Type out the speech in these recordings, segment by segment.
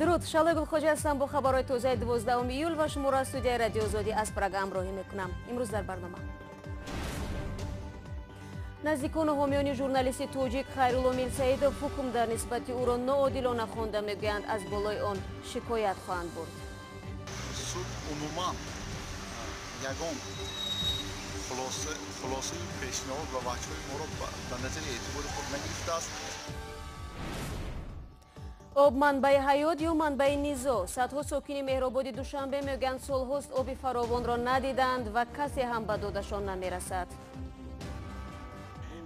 درود، شاله گلخوجی هستم با خبرهای تازه 12 ایول و شما را از استودیوی رادیو آزادی از پراگ همراهی میکنم. امروز در برنامه نزدیکان و حامیان ژورنالیست توجیک خیرالله میرساییدوف حکم در نسبت او را ناعادلانه خوانده میگویند از بالای آن شکایت خواهند برد. суд умуман ягон хулоса пешниҳод ва ваҷҳои моро ба назари эътибори худ нагирифтааст. об манбаи ҳаёт ё манбаи низо? Садҳо сокини меҳрободи Душанбе мегӯянд солҳост оби фаровонро надиданд ва касе ҳам ба додашон намерасад.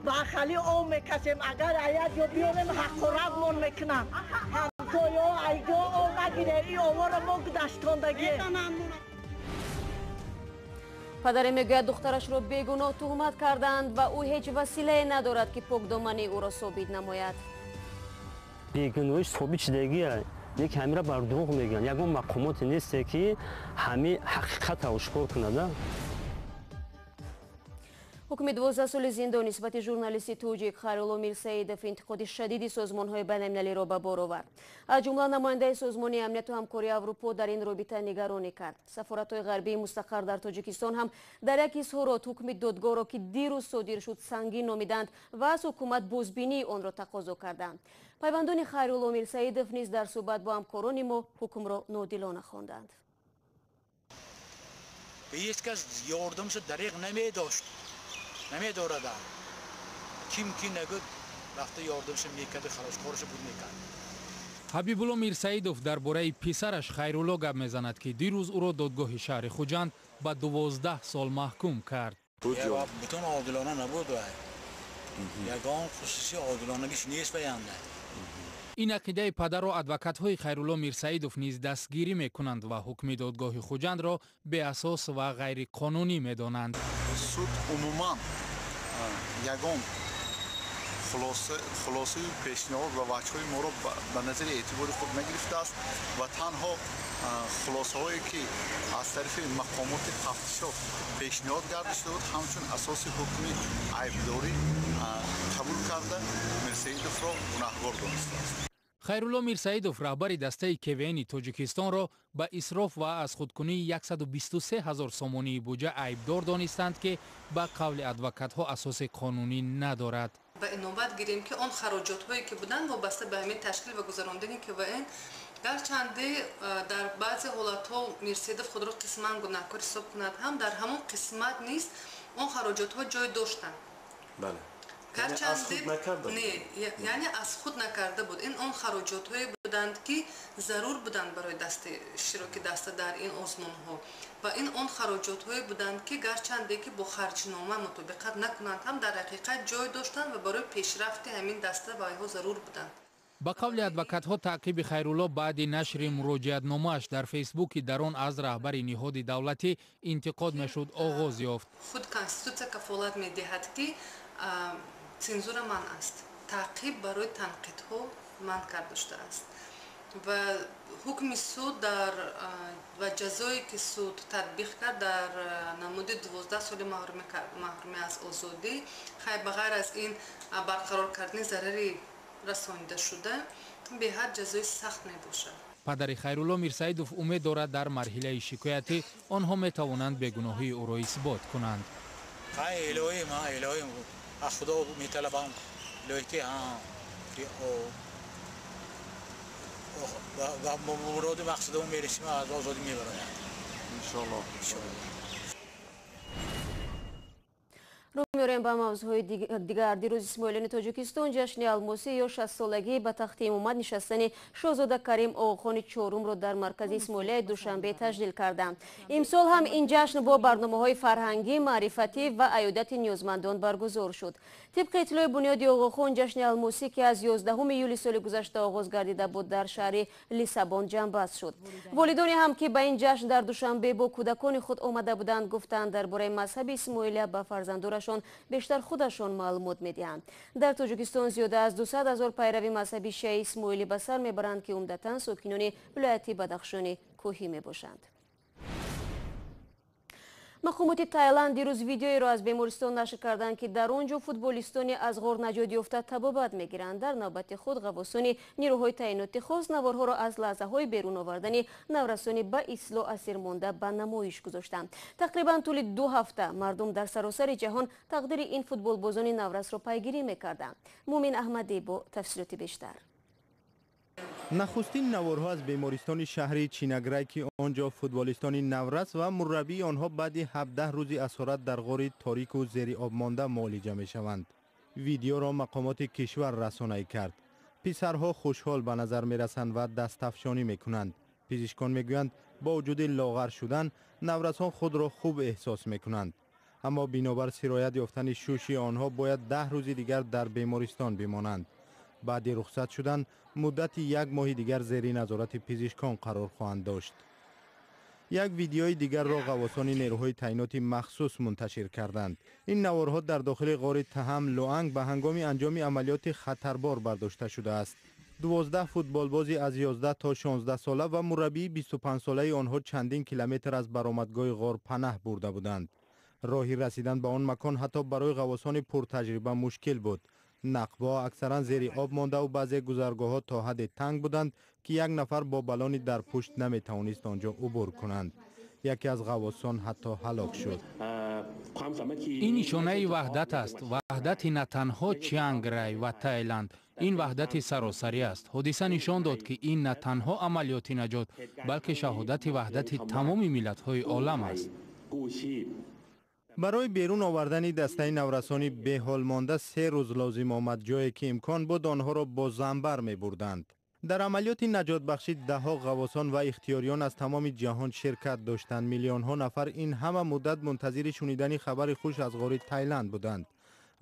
бахали об мекасем, агар аяд ё биёрем ҳаққу равмон мекунам. ҳамсоё айҷо об нагире, ин овора мо даштондагӣ. падаре мегӯяд духтарашро бегуноҳ тӯҳмат карданд ва ӯ ҳеҷ василае надорад ки покдомани ӯро собит намояд. бегуноҳиш собит шудагия як ҳамира бар дурӯғ мегӯянд. ягон мақомоте несте ки ҳами ҳақиқата ошкор кунад. ҳукми 12 соли зиндон нисбати журналисти тоҷик Хайрулло Мирсаидов интиқоди шадиди созмонҳои байналмилалиро ба бор овард. аз ҷумла намояндаи созмони амнияту ҳамкории Аврупо дар ин робита нигаронӣ кард. сафоратҳои ғарбии мустақар дар тоҷикистон ҳам дар як изҳорот ҳукми додгоҳро ки дирӯз содир шуд сангин номиданд ва аз ҳукумат бозбинии онро тақозо карданд. пайвандони Хайрулло Мирсаидов низ дар суҳбат бо ҳамкорони мо ҳукмро ноодилона хонданд. ҳеҷ кас ёрдамашо дариқ намедошт, намедораданд. ким ки нагӯд рафта ёрдамашо мекарду халоскорашо буд мекард. ҳабибулло Мирсаидов дар бораи писараш Хайрулло гап мезанад ки дирӯз ӯро додгоҳи шаҳри Хуҷанд ба 12 сол маҳкум кард. бутун одилона набуд вай. ягон хусуси одилонагиш нест баянда. ин ақидаи падару адвокатҳои Хайрулло Мирсаидов низ дастгирӣ мекунанд ва ҳукми додгоҳи Хуҷандро беасос ва ғайриқонунӣ медонанд. суд умуман ягон хулосаи пешниҳод ва ваҷҳои моро ба назари эътибори худ нагирифтааст ва танҳо хулосаҳое ки аз тарафи мақомоти тафтишот пешниҳод гардишта буд ҳамчун асоси ҳукми айбдорӣ қабул карда Мирсаидовро гунаҳгор донистааст. Хайрулло Мирсаидов раҳбари дастаи КВН-и Тоҷикистонро ба исроф ва аз худкунии 123 000 сомонии буҷа айбдор донистанд ки ба қавли адвокатҳо асоси қонунӣ надорад. ба инобат гирем ки он хароҷотҳое ки буданд вобаста ба ҳамин ташкил ва гузарондани КВН гарчанде дар баъзе ҳолатҳо Мирсаидов худро қисман гунаҳкор ҳисоб кунад, ҳам дар ҳамон қисмат низ он хароҷотҳо ҷой доштанд. бале яъне аз худ накарда буд. ин он хароҷотҳое буданд ки зарур буданд барои иштироки даста дар ин озмонҳо ва ин он хароҷотҳое буданд ки гарчанде ки бо харҷнома мутобиқат накунанд, ҳам дар ҳақиқат ҷой доштанд ва барои пешрафти ҳамин даста вайҳо зарур буданд. ба қавли адвокатҳо таъқиби Хайрулло баъди нашри муроҷиатномааш дар фейсбуки дар он аз раҳбари ниҳоди давлатӣ интиқод мешуд оғоз ёфт. худ конститутсия кафолат медиҳад ки цензура ман аст, таъқиб барои танқидҳо ман карда шудааст ва ҳукми суд ва ҷазое ки суд татбиқ кард дар намуди 12 соли маҳрумӣ аз озодӣ ба ғайр аз ин барқарор кардани зарари расонида шуда беҳад ҷазои сахт мебошад. падари Хайрулло Мирсаидов умед дорад дар марҳилаи шикоятӣ онҳо метавонанд бегуноҳии ӯро исбот кунанд. илоҳӣ аз худо металабам илоҳӣ ки ва муроди мақсадамон мерасим аз озодӣ мебарояд иншоаллоҳ. меорем ба мавзӯъҳои дигар. дирӯз исмоилёни тоҷикистон ҷашни алмосӣ ё 60-солагӣ ба тахти имомат нишастани шоҳзода Карим Оғохони чорумро дар маркази Исмоилияи Душанбе таҷлил карданд. имсол ҳам ин ҷашн бо барномаҳои фарҳангӣ, маърифатӣ ва аёдати ниёзмандон баргузор шуд. тибқи иттилои бунёди Оғохон ҷашни алмосӣ ки аз 11 июли соли гузашта оғоз гардида буд дар шаҳри Лиссабон ҷамъбаст шуд. волидоне ҳам ки ба ин ҷашн дар Душанбе бо кӯдакони худ омада буданд гуфтанд дар бораи мазҳаби Исмоилия ба фарзандонашон бештар худашон маълумот медиҳанд. дар Тоҷикистон зиёда аз 200 000 пайрави мазҳаби шиаи исмоилӣ ба сар мебаранд ки умдатан сокинони вилояти Бадахшони кӯҳӣ мебошанд. мақомоти Тайланд дирӯз видеоеро аз бемористон нашр карданд ки дар он ҷо футболистони аз ғор наҷот ёфта табобат мегиранд. дар навбати худ ғавосони нирӯҳои таъиноти хос наворҳоро аз лаҳзаҳои берун овардани наврасони ба ислоҳ асир монда ба намоиш гузоштанд. тақрибан тӯли 2 ҳафта мардум дар саросари ҷаҳон тақдири ин футболбозони наврасро пайгирӣ мекарданд. Мумин Аҳмадӣ бо тафсилоти бештар. нахустин наворҳо аз бемористони шаҳри Чинаграй ки онҷо футболистони наврас ва мурраббии онҳо баъди 17 рӯзи асорат дар ғори торику зери об монда муолиҷа мешаванд. видеоро мақомоти кишвар расонӣ кард. писарҳо хушҳол ба назар мерасанд ва дастафшонӣ мекунанд. пизишкон мегӯянд бо вуҷуди лоғар шудан наврасон худро хуб эҳсос мекунанд. аммо бинобар сироят ёфтани шӯши онҳо бояд 10 рӯзи дигар дар бемористон бимонанд. баъди рухсат шудан муддати 1 моҳи дигар зери назорати пизишкон қарор хоҳанд дошт. як видеои дигарро ғавосони нерӯҳои таъиноти махсус мунташир карданд. ин наворҳо дар дохили ғори Таҳам Луанг ба ҳангоми анҷоми амалиёти хатарбор бардошта шудааст. 12 футболбози аз 11 то 16 сола ва мурраббии 25 солаи онҳо чандин километр аз баромадгоҳи ғор панаҳ бурда буданд. роҳи расидан ба он макон ҳатто барои ғавосони пуртаҷриба мушкил буд. нақбҳо аксаран зери об мондаву баъзе гузаргоҳҳо то ҳадде танг буданд ки як нафар бо балони дар пушт наметавонист онҷо убур кунанд. яке аз ғавосон ҳатто ҳалок шуд. ин нишонаи ваҳдат аст. ваҳдати на танҳо Чианграй ва Тайланд. ин ваҳдати саросарӣ аст. ҳодиса нишон дод ки ин на танҳо амалиёти наҷот, балки шаҳодати ваҳдати тамоми миллатҳои олам аст. барои берун овардани дастаи наврасони беҳол монда 3 рӯз лозим омад, ҷое ки имкон буд онҳоро бо замбар мебурданд. дар амалиёти наҷотбахшӣ даҳҳо ғавосон ва ихтиёриён аз тамоми ҷаҳон ширкат доштанд. миллионҳо нафар ин ҳама муддат мунтазири шунидани хабари хуш аз ғори Тайланд буданд.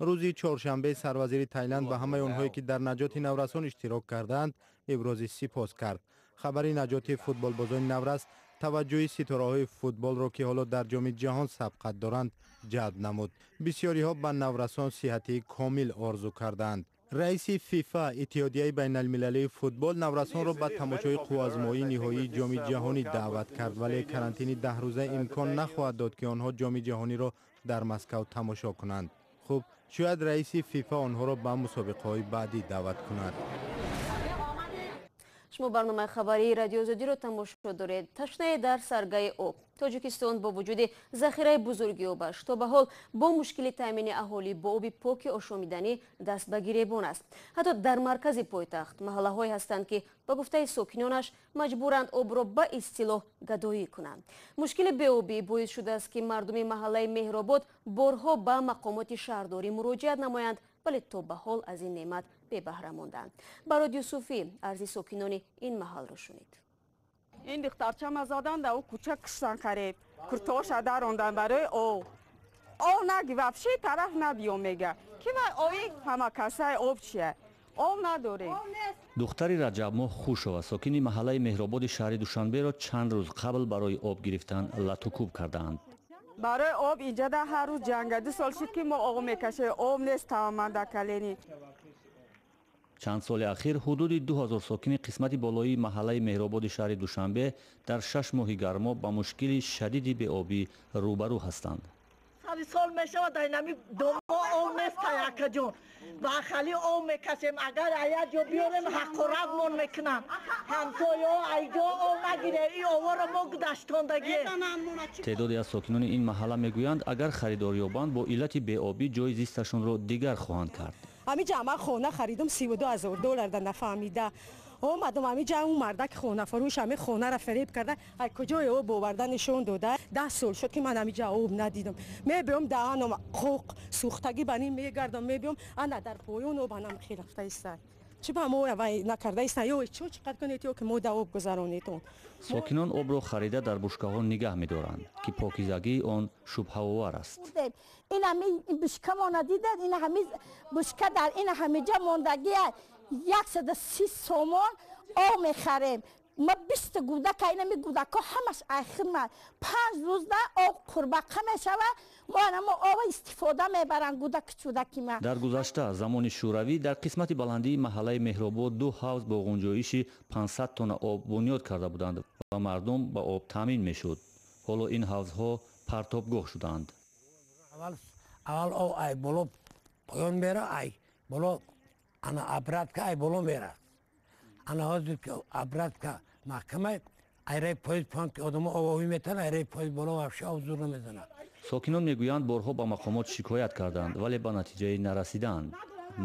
рӯзи чоршанбе сарвазири Тайланд ба ҳамаи онҳое ки дар наҷоти наврасон иштирок карданд ибрози сипос кард. хабари наҷоти футболбозони наврас таваҷҷӯҳи ситораҳои футболро ки ҳоло дар ҷоми ҷаҳон сабқат доранд ҷалб намуд. бисёриҳо ба наврасон сиҳати комил орзу карданд. раиси фифа иттиҳодияи байналмилалии футбол наврасонро ба тамошои қуввозмоии ниҳоии ҷоми ҷаҳонӣ даъват кард, вале карантини 10 рӯза имкон нахоҳад дод ки онҳо ҷоми ҷаҳониро дар Москав тамошо кунанд. хуб, шояд раиси фифа онҳоро ба мусобиқаҳои баъдӣ даъват кунад. шумо барномаи хабарии радиои Озодиро тамошо доред. ташнае дар саргаи об. Тоҷикистон бо вуҷуди захираи бузурги обаш то ба ҳол бо мушкили таъмини аҳолӣ бо оби поки ошомиданӣ даст ба гиребон аст. ҳатто дар маркази пойтахт маҳаллаҳое ҳастанд ки ба гуфтаи сокинонаш маҷбуранд обро ба истилоҳ гадоӣ кунанд. мушкили беобӣ боис шудааст ки мардуми маҳаллаи Меҳробод борҳо ба мақомоти шаҳрдорӣ муроҷиат намоянд, вале то ба ҳол аз ин неъмат бебаҳра монданд. барод Юсуфӣ арзи сокинони ин маҳаллро шунид. این دخترچه ما زدن در او کوچه کشتن قریب کرتاش داروندن برای او نگی وفشی طرف نبیو میگه که اوی همه کسای آب چیه آب نداره. دختری رجب‌ماه خوشова ساکنی محله مهرآباد شهر دوشنبه را چند روز قبل برای آب گرفتن لطوکوب کردند. برای آب اینجا در هر روز جنگ 2 سال شد که ما آب میکشه آب نیست تماما در کلینی. چند سال اخیر حدود 2000 ساکن قسمت بالایی محله مهرآباد شهر دوشنبه در 6 ماه گرما با مشکل شدیدی به آبی روبرو هستند. سال میشه و در نمی دوم آب نیست یک جون و خالی آب میکشیم اگر ایا جو بیاریم حق و رگمون میکنن همسایه ایجا آب نگیره این آوار ما گذشتندگی. تعدادی از ساکنان این محله میگویند اگر خریدار یابند با علت بی‌آبی جای زیستشان را دیگر خواهند کرد. همینجا ما خونه خریدم $32,000 در نفهمیده اومدم همینجا اون مرده که خونه فروش همه خونه را فریب کرده از کجای آب آوردنشون داده 10 سال شد که من همینجا آب ندیدم میبرم دهنم خوک سوختگی بنی میگردم میبرم انا در پایون آب هم خیلی رفته است چی با ما نکرده است یا چقدر کنید که ما در آب گذرانیتون. ساکنان آب را خریده در بشکه‌ها نگه می‌دارند که پاکیزگی آن شبهه‌آور است. این همه بشکه ما ندیدید این همه بشکه در این همه جا ماندگی 130 سومان آب می‌خریم. ما 20 گودک اینمی گودک‌ها همش آخر ما 5 روز ده آب قرباقه میشوه ما آب استفاده میبرن گودک چودکی ما. در گذشته زمان شوروی در قسمت بلندی محله مهرآباد 2 حوض با غنجایش 500 تن آب بنیاد کرده بودند و مردم با آب تامین میشد. حالا این حوضها партобгоҳ шуданд. аввал об ай боло поён мера ай боло ана обратка ай боло мера ана ҳозир ки обратка маҳкамай айраи поиз пон ки одамо овоҳӣ метана айраи поиз боло вабша об зур намезанад. сокинон мегӯянд борҳо ба мақомот шикоят карданд вале ба натиҷае нарасиданд.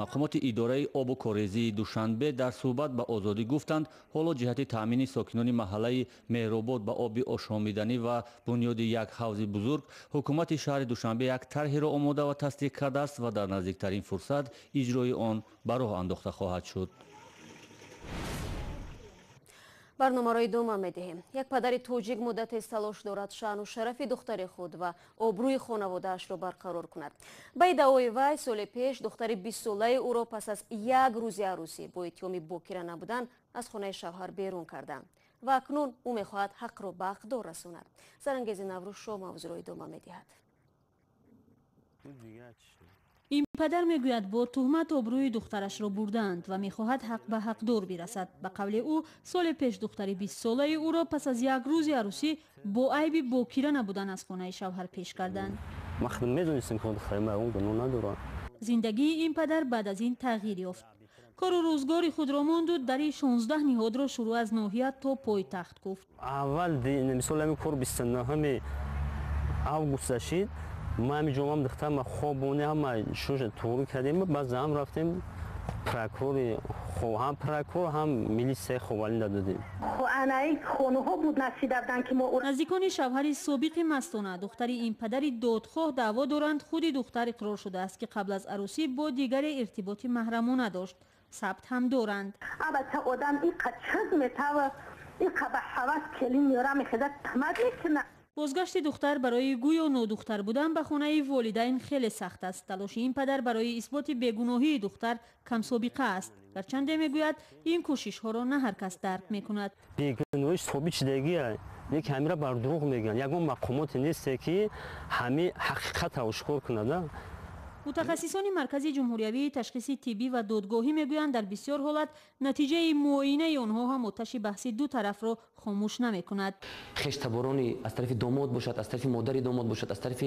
мақомоти идораи обу корезии душанбе дар суҳбат ба озодӣ гуфтанд ҳоло ҷиҳати таъмини сокинони маҳаллаи меҳробод ба оби ошомиданӣ ва бунёди як ҳавзи бузург ҳукумати шаҳри душанбе як тарҳеро омода ва тасдиқ кардааст ва дар наздиктарин фурсат иҷрои он ба роҳ андохта хоҳад шуд. барномаро идома медиҳем. Як падари тоҷик муддатест талош дорад шаъну шарафи духтари худ ва обрӯи хонаводаашро барқарор кунад. Ба иддаои вай соли пеш духтари 20-солаи ӯро пас аз як рӯзи арӯсӣ бо иттиҳоми бокира набудан аз хонаи шавҳар берун карданд ва акнун ӯ мехоҳад ҳақро ба ҳақдор расонад. Зарангези Наврӯз шоҳ мавзӯъро идома медиҳад. ин падар мегӯяд бо тӯҳмат обрӯи духтарашро бурданд ва мехоҳад ҳақ ба ҳақдор бирасад. Ба қавли ӯ соли пеш духтари 20-солаи ӯро пас аз як рӯзи арӯсӣ бо айби бокира набудан аз хонаи шавҳар пеш карданд. зиндагии ин падар баъд аз ин тағйир ёфт. кору рӯзгори худро монду дари 16 ниҳодро шурӯъ аз ноҳия то пойтахт гуфт. аввал мисоли кор 29 август зашид ما می‌جوام دختر ما خوابونه هم شوش طور کردیم بعد هم رفتیم پراکوری خو هم پراکور هم میلیسه خوالین دادیم خو انایی خونه ها بود نشیدن که ما نزدیکان شوهر سابق مستانه دختری این پدری دادخواه دعوا دارند خود دختر اقرار شده است که قبل از عروسی با دیگر ارتباطی محرمانه داشت. ثبت هم دارند. البته آدم این قچز میتوه این قبه حواس کلی میاره میخواد تمد میکنه. بازگشت دختر برای گویا نودختر بودن به خانه والدین خیلی سخت است. تلاش این پدر برای اثبات بیگناهی دختر کم سابقه است. گرچند میگوید این کوشش ها را نه هر کس درک میکند. بیگناهی ثابت شدگیه. یک همه را بر دروغ میگن. یگان مقامات نیست که همه حقیقت را آشکار کنند. متخصصان مرکز جمهوریوی تشخیص طبی و دادگاهی میگویند در بسیار حالت نتیجه معاینه آنها هم آتش بحثی دو طرف را خاموش نمیکند. خشتبارانی از طرف داماد باشد، از طرف مادر داماد باشد، از طرف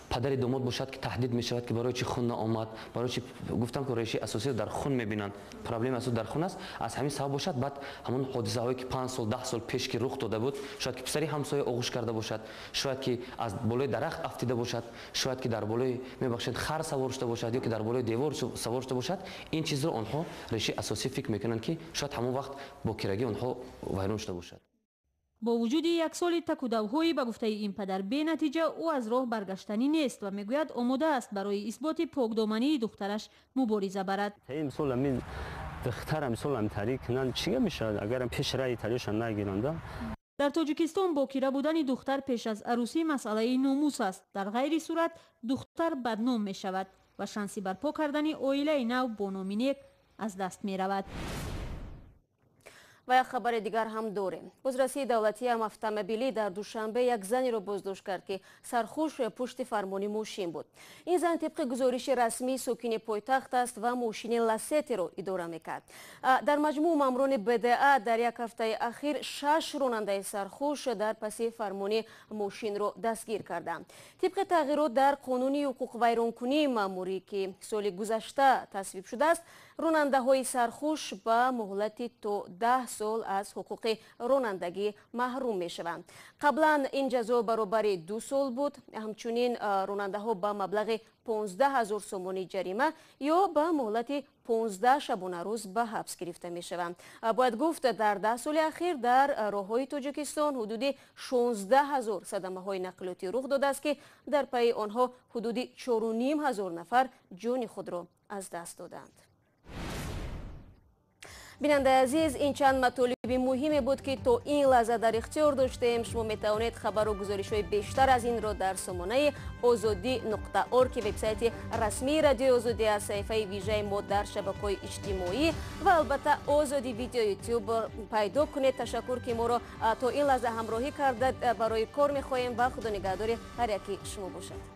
پدر داماد باشد که تهدید میشود که برای چی خون آمد، برای چی گفتم که ریشه اساسی در خون میبینند. پرابلم اساس در خون است. از همین سبب باشد بعد همون حادثه هایی که 5 سال 10 سال پیش که رخ داده بود، شاید که پسری همسایه آغوش کرده باشد، شاید که از بالای درخت افتیده باشد، شاید که در بالای خر سوار شده باشد یا که در بالای دیوار سوار شده باشد. این چیز رو آنها ریشه اساسی فکر میکنند که شاید همون وقت با کرگی آنها ویران شده باشد. با وجود یک سال تک و دوهایی به گفته این پدر بی نتیجه او از راه برگشتنی نیست و میگوید آماده است برای اثبات پاکدامنی دخترش مبارزه برد. این سال من دخترم سالم تاریک کنن چی میشه اگر پیش رای تاریخش نگیرند. در تاجیکستان باکره بودن دختر پیش از عروسی مسئله ناموس است. در غیر صورت دختر بدنام می شود و شانسی برپا کردن عائله نو با نام نیک از دست می رود. و یک خبر دیگر هم داریم. بازرسی دولتی هم автомобили در دوشنبه یک زنی را بازداشت کرد که سرخوش پشت فرمانی ماشین بود. این زن طبق گزارش رسمی ساکن پایتخت است و ماشین لاستی را اداره میکرد. در مجموع ماموران بدعه در یک هفته اخیر 6 راننده سرخوش در پس فرمانی ماشین را دستگیر کردند. طبق تغییرات در قانون حقوق ویرانکنی ماموری که سال گذشته تصویب شده است، راننده های سرخوش با مهلت تا 10 سال از حقوق رانندگی محروم می شوند. قبلا این جزا برابر 2 سال بود. همچنین راننده ها با مبلغ 15,000 سومانی جریمه یا با مهلت 15 شبانه روز به حبس گرفته می شوند. باید گفت در 10 سال اخیر در راههای تاجیکستان حدود 16,000 صدمه های نقلیاتی رخ داده است که در پی آنها حدود 4,500 نفر جان خود را از دست دادند. بیننده عزیز، این چند مطالب مهمی بود که تا این لحظه در اختیار داشتیم. شما میتوانید خبر و گزارش های بیشتر از این را در سامانه azadi.org که وبسایت رسمی رادیو آزادی است، صفحه ویژه ما در شبکه‌های اجتماعی و البته آزادی ویدیو یوتیوب پیدا کنید. تشکر که ما را تا این لحظه همراهی کردید. برای کار میخواهیم و خدا نگهدار هر یکی شما باشد.